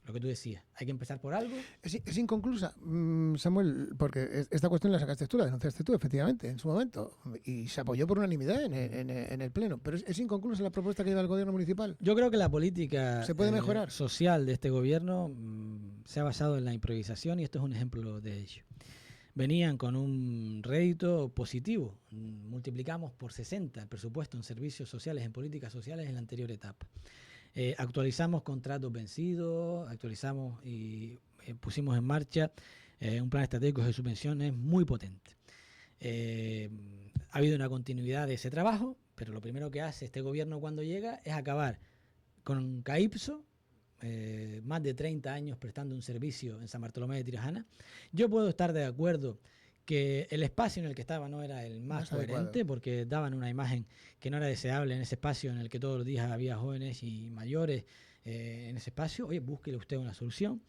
Lo que tú decías, hay que empezar por algo. Es inconclusa, Samuel, porque esta cuestión la sacaste tú, la denunciaste tú, efectivamente, en su momento, y se apoyó por unanimidad en el Pleno, pero es inconclusa la propuesta que lleva el gobierno municipal. Yo creo que la política ¿se puede mejorar? Social de este gobierno se ha basado en la improvisación y esto es un ejemplo de ello. Venían con un rédito positivo, multiplicamos por 60 el presupuesto en servicios sociales, en políticas sociales en la anterior etapa. Actualizamos contratos vencidos, actualizamos y pusimos en marcha un plan estratégico de subvenciones muy potente. Ha habido una continuidad de ese trabajo, pero lo primero que hace este gobierno cuando llega es acabar con CAIPSO, más de 30 años prestando un servicio en San Bartolomé de Tirajana. Yo puedo estar de acuerdo que el espacio en el que estaba no era el más coherente, adecuado, porque daban una imagen que no era deseable en ese espacio en el que todos los días había jóvenes y mayores en ese espacio. Oye, búsquele usted una solución.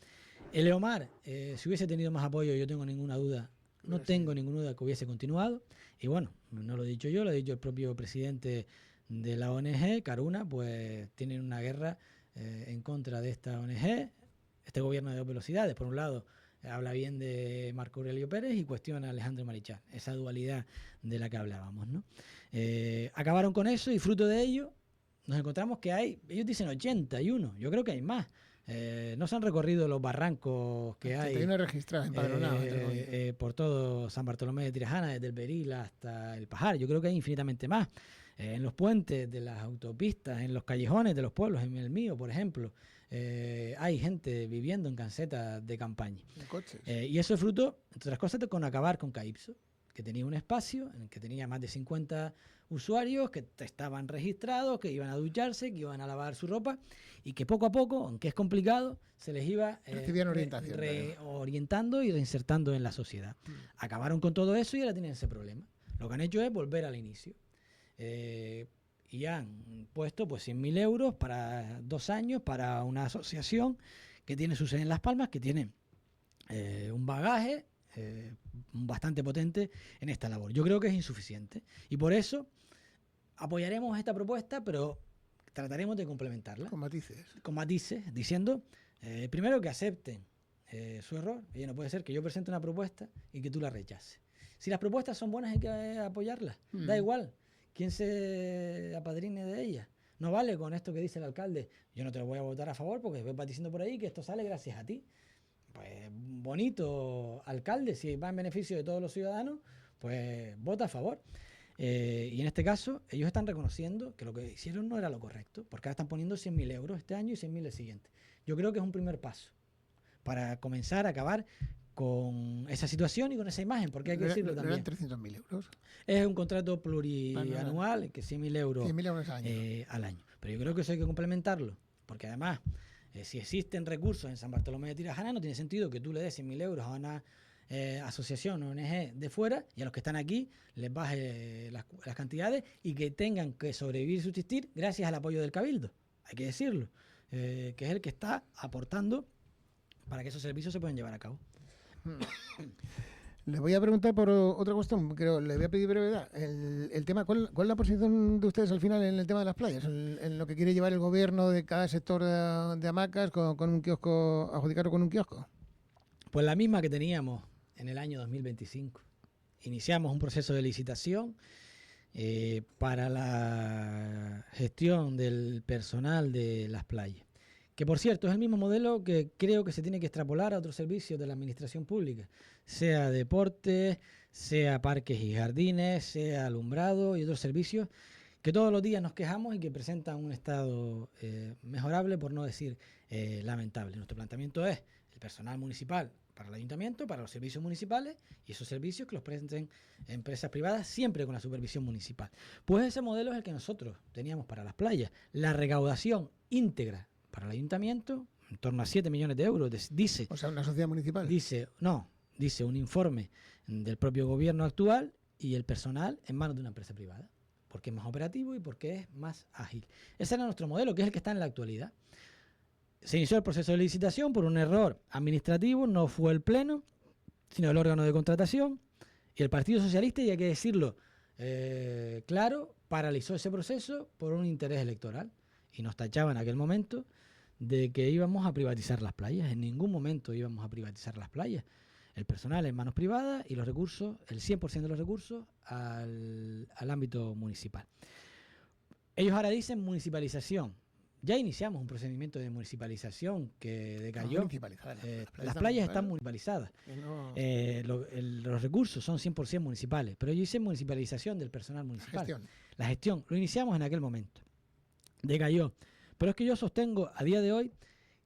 El Eomar, si hubiese tenido más apoyo, yo tengo ninguna duda, no tengo ninguna duda que hubiese continuado. Y bueno, no lo he dicho yo, lo ha dicho el propio presidente de la ONG, Caruna, pues tienen una guerra en contra de esta ONG, este gobierno de dos velocidades. Por un lado, habla bien de Marco Aurelio Pérez y cuestiona a Alejandro Marichal, esa dualidad de la que hablábamos, ¿no? Acabaron con eso y fruto de ello nos encontramos que hay, ellos dicen 81, yo creo que hay más. No se han recorrido los barrancos que hay 81 registrados, empadronados. por todo San Bartolomé de Tirajana, desde el Beril hasta el Pajar. Yo creo que hay infinitamente más. En los puentes de las autopistas, en los callejones de los pueblos, en el mío, por ejemplo, hay gente viviendo en cansetas de campaña. En coches. Y eso es fruto, entre otras cosas, con acabar con Calypso, que tenía un espacio en el que tenía más de 50 usuarios que estaban registrados, que iban a ducharse, que iban a lavar su ropa y que poco a poco, aunque es complicado, se les iba orientando y reinsertando en la sociedad. Acabaron con todo eso y ahora tienen ese problema. Lo que han hecho es volver al inicio. Y han puesto pues 100.000 euros para 2 años para una asociación que tiene su sede en Las Palmas, que tiene un bagaje bastante potente en esta labor. Yo creo que es insuficiente y por eso apoyaremos esta propuesta, pero trataremos de complementarla con matices, diciendo primero que acepten su error. Oye, no puede ser que yo presente una propuesta y que tú la rechaces. Si las propuestas son buenas hay que apoyarlas, da igual quién se apadrine de ellas. No vale con esto que dice el alcalde, yo no te lo voy a votar a favor porque vas diciendo por ahí que esto sale gracias a ti. Pues bonito alcalde, si va en beneficio de todos los ciudadanos, pues vota a favor. Y en este caso, ellos están reconociendo que lo que hicieron no era lo correcto, porque ahora están poniendo 100.000 euros este año y 100.000 el siguiente. Yo creo que es un primer paso para comenzar a acabar con esa situación y con esa imagen, porque hay que decirlo también. ¿No eran 300.000 euros? Es un contrato plurianual, que 100.000 euros, 100.000 euros al año. Pero yo creo que eso hay que complementarlo, porque además, si existen recursos en San Bartolomé de Tirajana, no tiene sentido que tú le des 100.000 euros a una asociación o ONG de fuera y a los que están aquí les baje las cantidades y que tengan que sobrevivir y subsistir gracias al apoyo del Cabildo, hay que decirlo, que es el que está aportando para que esos servicios se puedan llevar a cabo. Le voy a preguntar por otra cuestión, pero le voy a pedir brevedad. El tema, ¿cuál es la posición de ustedes al final en el tema de las playas? En lo que quiere llevar el gobierno de cada sector de hamacas con un kiosco, adjudicarlo con un kiosco. Pues la misma que teníamos en el año 2025. Iniciamos un proceso de licitación para la gestión del personal de las playas. Que por cierto es el mismo modelo que creo que se tiene que extrapolar a otros servicios de la administración pública, sea deporte, sea parques y jardines, sea alumbrado y otros servicios que todos los días nos quejamos y que presentan un estado mejorable, por no decir lamentable. Nuestro planteamiento es el personal municipal para el ayuntamiento, para los servicios municipales y esos servicios que los presten empresas privadas siempre con la supervisión municipal. Pues ese modelo es el que nosotros teníamos para las playas. La recaudación íntegra para el ayuntamiento, en torno a 7 millones de euros, dice... O sea, una sociedad municipal. Dice un informe del propio gobierno actual y el personal en manos de una empresa privada, porque es más operativo y porque es más ágil. Ese era nuestro modelo, que es el que está en la actualidad. Se inició el proceso de licitación por un error administrativo, no fue el Pleno, sino el órgano de contratación, y el Partido Socialista, y hay que decirlo claro, paralizó ese proceso por un interés electoral, y nos tachaba en aquel momento de que íbamos a privatizar las playas. En ningún momento íbamos a privatizar las playas. El personal en manos privadas y los recursos, el 100% de los recursos, al ámbito municipal. Ellos ahora dicen municipalización. Ya iniciamos un procedimiento de municipalización que decayó. Las playas están municipalizadas. No. Los recursos son 100% municipales, pero ellos dicen municipalización del personal municipal. La gestión. Lo iniciamos en aquel momento. Decayó. Pero es que yo sostengo a día de hoy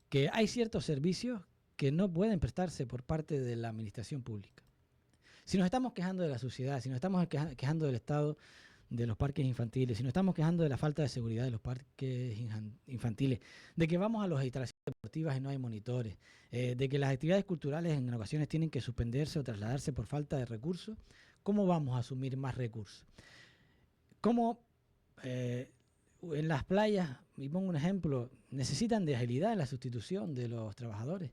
que hay ciertos servicios que no pueden prestarse por parte de la administración pública. Si nos estamos quejando de la sociedad, si nos estamos quejando del estado de los parques infantiles, si nos estamos quejando de la falta de seguridad de los parques infantiles, de que vamos a las instalaciones deportivas y no hay monitores, de que las actividades culturales en ocasiones tienen que suspenderse o trasladarse por falta de recursos, ¿cómo vamos a asumir más recursos? ¿Cómo en las playas, y pongo un ejemplo, necesitan de agilidad en la sustitución de los trabajadores?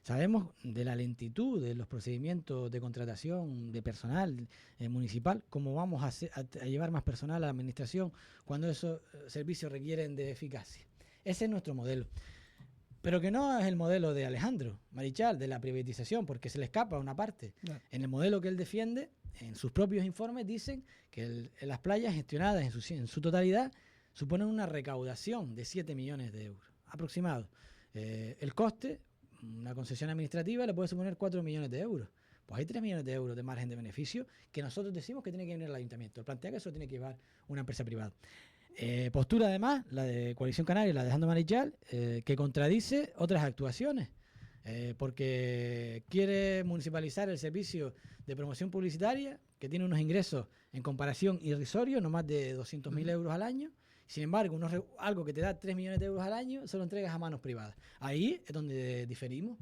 Sabemos de la lentitud de los procedimientos de contratación de personal municipal, cómo vamos a llevar más personal a la administración cuando esos servicios requieren de eficacia. Ese es nuestro modelo. Pero que no es el modelo de Alejandro Marichal, de la privatización, porque se le escapa una parte. No. En el modelo que él defiende, en sus propios informes, dicen que las playas gestionadas en su totalidad suponen una recaudación de 7 millones de euros, aproximado. El coste, una concesión administrativa, le puede suponer 4 millones de euros. Pues hay 3 millones de euros de margen de beneficio que nosotros decimos que tiene que venir el ayuntamiento. El plantea que eso tiene que llevar una empresa privada. Postura además, la de Coalición Canaria, la de Alejandro Marichal, que contradice otras actuaciones, porque quiere municipalizar el servicio de promoción publicitaria, que tiene unos ingresos en comparación irrisorios, no más de 200.000 euros al año. Sin embargo, algo que te da 3 millones de euros al año, se lo entregas a manos privadas. Ahí es donde diferimos.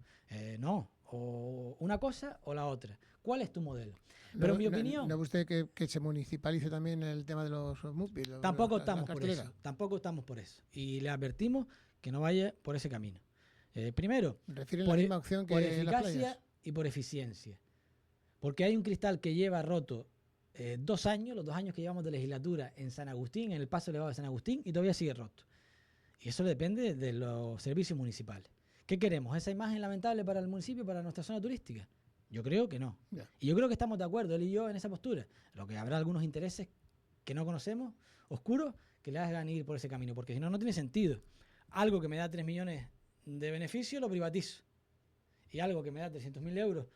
No, o una cosa o la otra. ¿Cuál es tu modelo? Pero en mi opinión... ¿No usted que se municipalice también el tema de los MUPI? Tampoco estamos por eso. Tampoco estamos por eso. Y le advertimos que no vaya por ese camino. Primero, por eficacia y por eficiencia. Porque hay un cristal que lleva roto 2 años, los 2 años que llevamos de legislatura en San Agustín, en el paso elevado de San Agustín, y todavía sigue roto. Y eso depende de los servicios municipales. ¿Qué queremos? ¿Esa imagen lamentable para el municipio, para nuestra zona turística? Yo creo que no. Yeah. Y yo creo que estamos de acuerdo, él y yo, en esa postura. Lo que habrá algunos intereses que no conocemos, oscuros, que le hagan ir por ese camino, porque si no, no tiene sentido. Algo que me da 3 millones de beneficio, lo privatizo. Y algo que me da 300.000 euros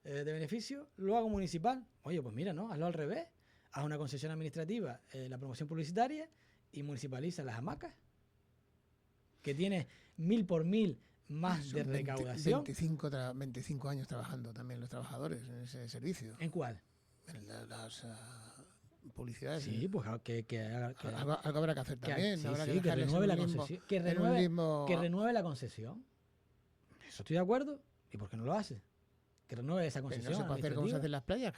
de beneficio, lo hago municipal. Oye, pues mira, ¿no? Hazlo al revés. Haz una concesión administrativa, la promoción publicitaria, y municipaliza las hamacas, que tiene 1000 por 1000 más de recaudación. 25 años trabajando también los trabajadores en ese servicio. ¿En cuál? En las publicidades. Sí, pues algo habrá que hacer también. Que renueve la concesión. Que renueve la concesión. Eso estoy de acuerdo. ¿Y por qué no lo hace? Que renueve esa concesión. No se puede hacer como se hace en las playas,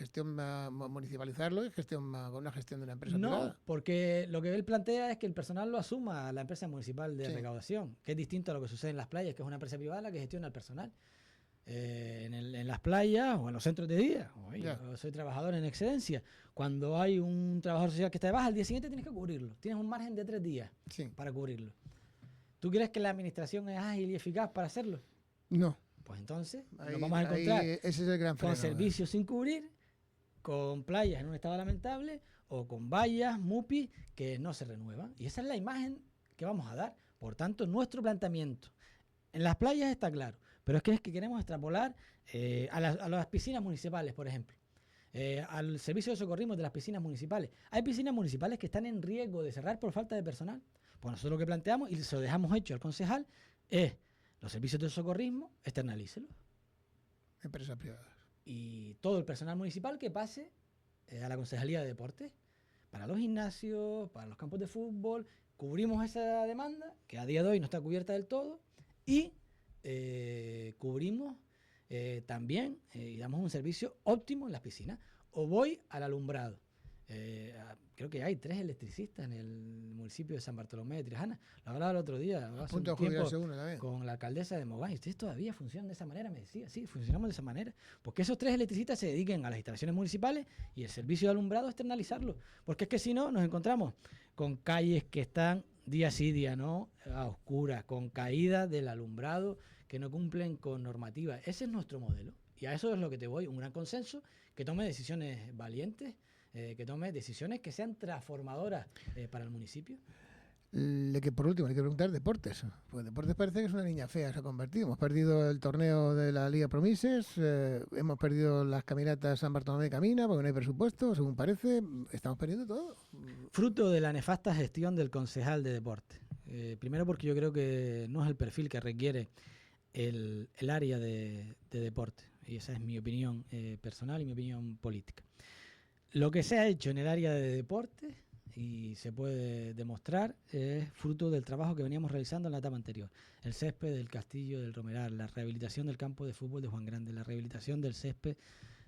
municipalizarlo y con una gestión de una empresa privada. No, porque lo que él plantea es que el personal lo asuma la empresa municipal de recaudación, que es distinto a lo que sucede en las playas, que es una empresa privada la que gestiona el personal. En las playas o en los centros de día, yo soy trabajador en excedencia. Cuando hay un trabajador social que está de baja, al día siguiente tienes que cubrirlo. Tienes un margen de 3 días para cubrirlo. ¿Tú crees que la administración es ágil y eficaz para hacerlo? No. Pues entonces nos vamos a encontrar ese es el gran con servicios sin cubrir, con playas en un estado lamentable o con vallas, MUPI, que no se renuevan. Y esa es la imagen que vamos a dar. Por tanto, nuestro planteamiento en las playas está claro, pero es que queremos extrapolar a las piscinas municipales, por ejemplo, al servicio de socorrismo de las piscinas municipales. Hay piscinas municipales que están en riesgo de cerrar por falta de personal. Pues nosotros lo que planteamos, y se lo dejamos hecho al concejal, es los servicios de socorrismo, externalícelos. Empresas privadas. Y todo el personal municipal que pase a la Concejalía de Deportes, para los gimnasios, para los campos de fútbol, cubrimos esa demanda, que a día de hoy no está cubierta del todo, y cubrimos también y damos un servicio óptimo en las piscinas. O voy al alumbrado. Creo que hay 3 electricistas en el municipio de San Bartolomé de Triajana. Lo hablaba el otro día hace un tiempo con la alcaldesa de Mogán. ¿Y ustedes todavía funcionan de esa manera? Me decía, sí, funcionamos de esa manera. Porque esos 3 electricistas se dediquen a las instalaciones municipales y el servicio de alumbrado externalizarlo. Porque es que si no, nos encontramos con calles que están día sí, día no, a oscuras, con caída del alumbrado que no cumplen con normativa. Ese es nuestro modelo. Y a eso es lo que te voy, un gran consenso, que tome decisiones valientes, que tome decisiones que sean transformadoras para el municipio. Por último, hay que preguntar deportes. Pues deportes parece que es una niña fea, se ha convertido. Hemos perdido el torneo de la Liga Promises, hemos perdido las caminatas San Bartolomé Camina, porque no hay presupuesto, según parece. Estamos perdiendo todo. Fruto de la nefasta gestión del concejal de deporte. Primero porque yo creo que no es el perfil que requiere el área de deporte. Y esa es mi opinión personal y mi opinión política. Lo que se ha hecho en el área de deporte y se puede demostrar, es fruto del trabajo que veníamos realizando en la etapa anterior. El césped del Castillo del Romeral, la rehabilitación del campo de fútbol de Juan Grande, la rehabilitación del césped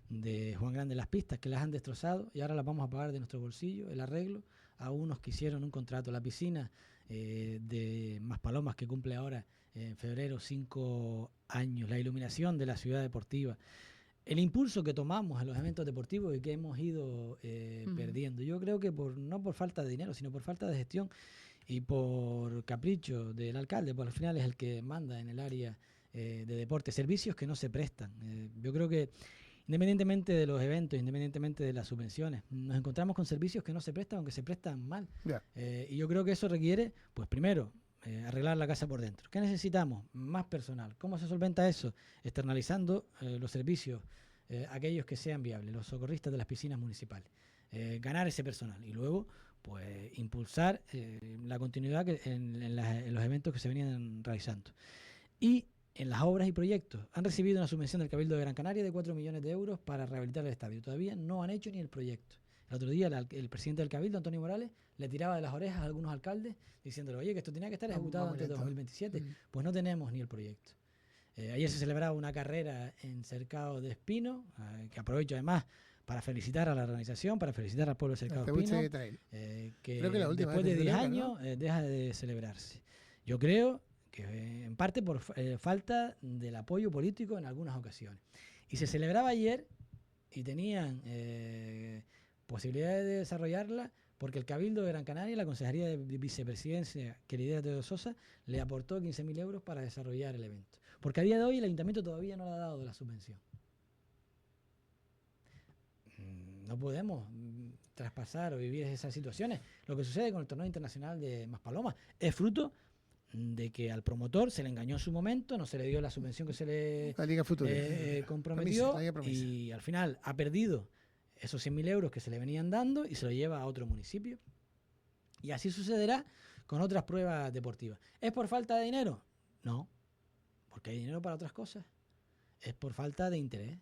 de Juan Grande, las pistas que las han destrozado y ahora las vamos a pagar de nuestro bolsillo, el arreglo a unos que hicieron un contrato. La piscina de Maspalomas, que cumple ahora en febrero 5 años, la iluminación de la ciudad deportiva, el impulso que tomamos en los eventos deportivos y que hemos ido perdiendo. Yo creo que no por falta de dinero, sino por falta de gestión y por capricho del alcalde, porque al final es el que manda en el área de deporte, servicios que no se prestan. Yo creo que independientemente de los eventos, independientemente de las subvenciones, nos encontramos con servicios que no se prestan, aunque se prestan mal. Yeah. Y yo creo que eso requiere, pues primero, arreglar la casa por dentro. ¿Qué necesitamos? Más personal. ¿Cómo se solventa eso? Externalizando los servicios, aquellos que sean viables, los socorristas de las piscinas municipales. Ganar ese personal y luego pues impulsar la continuidad en los eventos que se venían realizando. Y en las obras y proyectos han recibido una subvención del Cabildo de Gran Canaria de 4 millones de euros para rehabilitar el estadio. Todavía no han hecho ni el proyecto. El otro día el presidente del Cabildo, Antonio Morales, le tiraba de las orejas a algunos alcaldes diciéndole, oye, que esto tenía que estar ejecutado antes de 2027. Pues no tenemos ni el proyecto. Ayer se celebraba una carrera en Cercado de Espino, que aprovecho además para felicitar a la organización, para felicitar al pueblo de Cercado de Espino, que después de 10 años deja de celebrarse. Yo creo que en parte por falta del apoyo político en algunas ocasiones. Y se celebraba ayer y tenían posibilidades de desarrollarla porque el Cabildo de Gran Canaria y la Consejería de Vicepresidencia que lidera Teodoro Sosa le aportó 15.000 euros para desarrollar el evento. Porque a día de hoy el Ayuntamiento todavía no le ha dado de la subvención. No podemos traspasar o vivir esas situaciones. Lo que sucede con el torneo internacional de Maspalomas es fruto de que al promotor se le engañó en su momento, no se le dio la subvención que se le comprometió y al final ha perdido esos 100.000 euros que se le venían dando y se lo lleva a otro municipio. Y así sucederá con otras pruebas deportivas. ¿Es por falta de dinero? No, porque hay dinero para otras cosas. Es por falta de interés,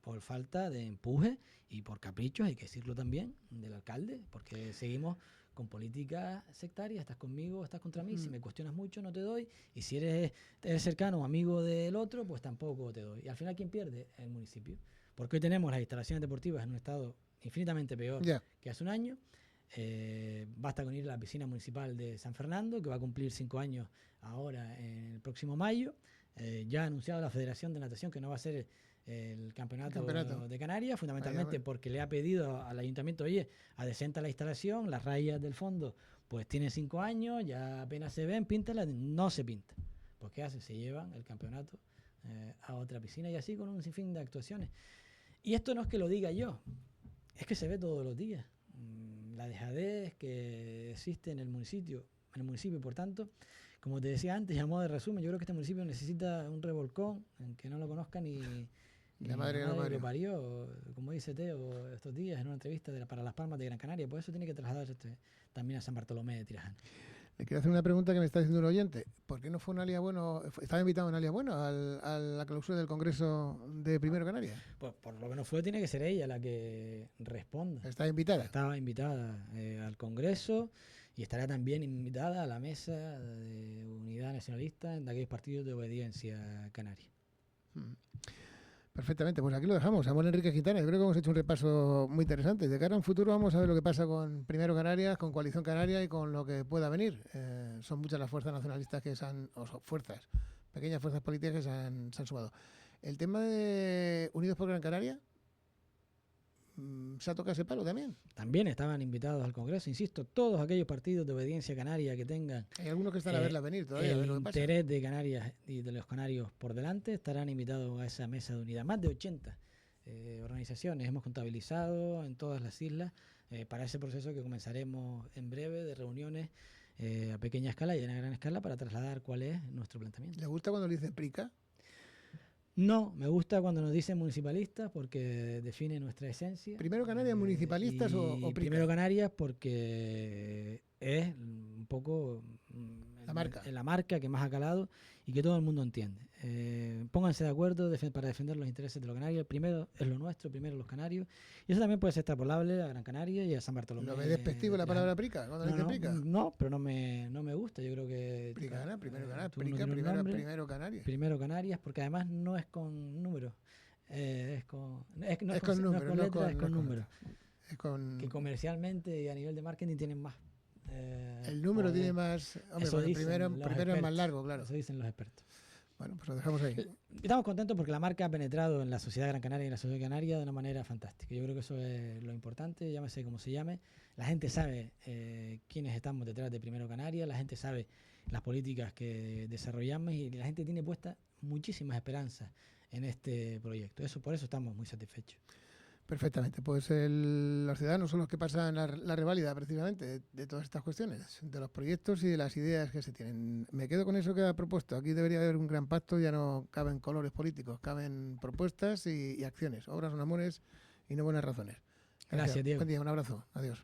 por falta de empuje y por caprichos, hay que decirlo también, del alcalde, porque seguimos con políticas sectarias, estás conmigo, estás contra mí, si me cuestionas mucho no te doy, y si eres cercano o amigo del otro, pues tampoco te doy. Y al final, ¿quién pierde? El municipio. Porque hoy tenemos las instalaciones deportivas en un estado infinitamente peor que hace un año. Basta con ir a la piscina municipal de San Fernando, que va a cumplir 5 años ahora en el próximo mayo. Ya ha anunciado la Federación de Natación que no va a ser el campeonato de Canarias, fundamentalmente porque le ha pedido al ayuntamiento, oye, adecenta la instalación, las rayas del fondo pues tienen 5 años, ya apenas se ven, píntalas, no se pinta. Pues ¿qué hace? Se llevan el campeonato a otra piscina y así con un sinfín de actuaciones. Y esto no es que lo diga yo, es que se ve todos los días. La dejadez que existe en el municipio, por tanto, como te decía antes, a modo de resumen, yo creo que este municipio necesita un revolcón, en que no lo conozca ni la madre que lo parió, como dice Teo estos días en una entrevista para Las Palmas de Gran Canaria. Por eso tiene que trasladarse también a San Bartolomé de Tirajana. Le quiero hacer una pregunta que me está diciendo un oyente. ¿Por qué no fue Nalia Bueno, estaba invitado Nalia Bueno a la clausura del Congreso de Primero Canarias? Pues por lo que no fue, tiene que ser ella la que responda. ¿Está invitada? Estaba invitada al Congreso y estará también invitada a la mesa de unidad nacionalista de aquellos partidos de obediencia canaria. Perfectamente, pues aquí lo dejamos. Samuel Enrique Quintana, yo creo que hemos hecho un repaso muy interesante. De cara a un futuro vamos a ver lo que pasa con Primero Canarias, con Coalición Canaria y con lo que pueda venir. Son muchas las fuerzas nacionalistas que pequeñas fuerzas políticas que se han sumado. El tema de Unidos por Gran Canaria, ¿se ha tocado ese palo también? También estaban invitados al Congreso, insisto, todos aquellos partidos de obediencia canaria que tengan... Hay algunos que están a verla venir todavía. El interés de Canarias y de los canarios por delante estarán invitados a esa mesa de unidad. Más de 80 organizaciones hemos contabilizado en todas las islas para ese proceso que comenzaremos en breve de reuniones a pequeña escala y a gran escala para trasladar cuál es nuestro planteamiento. ¿Le gusta cuando le dicen PRICA? No, me gusta cuando nos dicen municipalistas porque define nuestra esencia. ¿Primero Canarias municipalistas o PRICA? Primero Canarias porque es un poco la marca que más ha calado y que todo el mundo entiende. pónganse de acuerdo para defender los intereses de los canarios. Primero es lo nuestro, primero los canarios. Y eso también puede ser extrapolable a Gran Canaria y a San Bartolomé. ¿Lo ve despectivo la palabra prica? Cuando dice prica. No, pero no me gusta. Yo creo que... Pricana, primero Canarias. Prica, Primero Canarias. Primero Canarias, porque además no es con números. Es con números. Que comercialmente y a nivel de marketing tienen más. El número tiene más. Hombre, porque primero es más largo, claro. Eso dicen los expertos. Bueno, pues lo dejamos ahí. Estamos contentos porque la marca ha penetrado en la sociedad gran canaria y en la sociedad canaria de una manera fantástica. Yo creo que eso es lo importante, llámese como se llame. La gente sabe quiénes estamos detrás de Primero Canarias, la gente sabe las políticas que desarrollamos y la gente tiene puestas muchísimas esperanzas en este proyecto. Por eso estamos muy satisfechos. Perfectamente. Pues los ciudadanos son los que pasan la reválida precisamente de todas estas cuestiones, de los proyectos y de las ideas que se tienen. Me quedo con eso que ha propuesto. Aquí debería haber un gran pacto, ya no caben colores políticos, caben propuestas y acciones. Obras son amores y no buenas razones. Gracias, Diego. Buen día, un abrazo. Adiós.